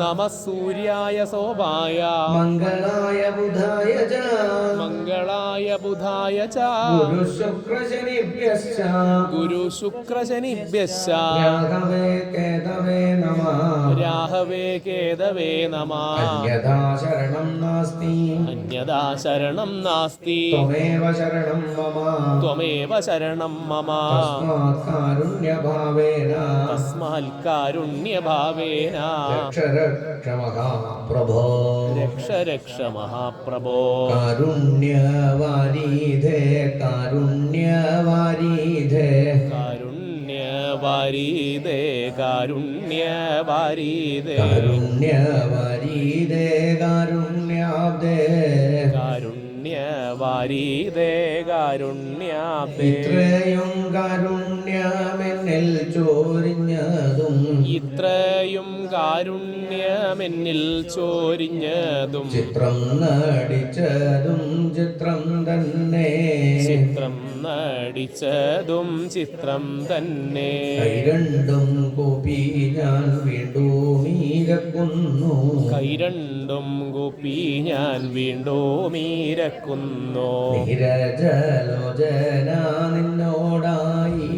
നമഃ സൂര്യായ സോമായ മംഗളായ ബുധായ ച മംഗളായ ബുധായ ച ഗുരു ശുക്ര ശനിഭ്യശ്ച ഗുരു ശുക്ര ശനിഭ്യശ്ച രാഘവേ കേതവേ നമഃ രാഹവേ കേതവേ നമഃ അന്യഥാ ശരണം നാസ്തി അന്യഥാ ശരണം നാസ്തി ത്വമേവ ശരണം മമ ത്വമേവ ശരണം മമ തസ്മാത് കാരുണ്യഭാവേന തസ്മാൽ കാരുണ്യഭാവേന രക്ഷ രക്ഷ മഹാപ്രഭോ രക്ഷ രക്ഷ മഹാപ്രഭോ കാരുണ്യവാരീധേ കാരുണ്യവാരീധേ കാരുണ്യവാരീതേ കാരുണ്യവാരീതേ കാരുണ്യവാരീധേ കാരുണ്യാബ്ദേ കാരുണ്യവാരീതേ കാരുണ്യാബ്ദേ ഇത്രയും കാരുണ്യമെന്നിൽ ചോരിഞ്ഞതും ഇത്രയും കാരുണ്യമെന്നിൽ ചോരിഞ്ഞതും ചിത്രം നടിച്ചതും ചിത്രം തന്നെ ചിത്രം നടിച്ചതും ചിത്രം തന്നെ കൈരണ്ടും കൂപ്പി ഞാൻ വീണ്ടും ഈരക്കുന്നു കൈരണ്ടും കൂപ്പി ഞാൻ വീണ്ടും ഈരക്കുന്നു നീരജലോചന നിന്നോടായി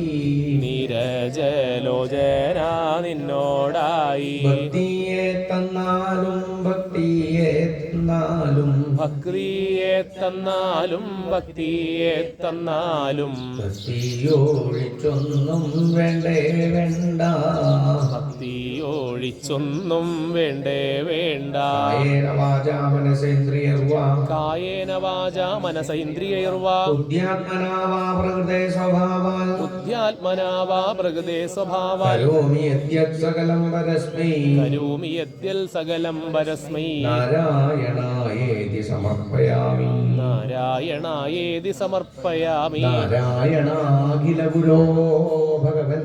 നീരജലോചന നിന്നോടായി ഭക്തിയെ തന്നാലും ഭക്തിയെ തന്നാലും ഭക്തിയെ തന്നാലും ഭക്തിയെ തന്നാലും ഭക്തിയൊഴിച്ചൊന്നും വേണ്ടേ വേണ്ട ഭക്തിയൊഴിച്ചൊന്നും വേണ്ടേ വേണ്ട കായേന വാചാ മനസേന്ദ്രിയർവാ കായേന വാചാ മനസൈന്ദ്രിയൈർവാ ബുദ്ധ്യാത്മനാ വാ പ്രകൃതേ സ്വഭാവാൽ ബുദ്ധ്യാത്മനാ വാ പ്രകൃതേ സ്വഭാവാൽ കരോമി യദ്യത് സകലം പരസ്മൈ കരോമി യദ്യൽ സകലം പരസ്മൈ നാരായണായേതി സമർപ്പയാമി നാരായണായേതി സമർപ്പയാമി നാരായണാഖില ഗുരോ ഭഗവൻ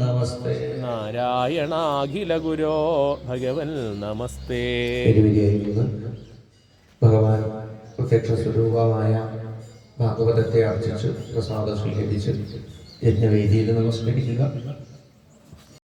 നമസ്തേ നാരായണാഖില ഗുരോ ഭഗവൻ നമസ്തേ. ഭഗവാൻ പ്രത്യക്ഷ സ്വരൂപമായ ഭാഗവതത്തെ അർച്ചിച്ച് പ്രസാദം സ്വീകരിച്ച് യജ്ഞവേദിയിൽ നമസ്കരിക്കുക.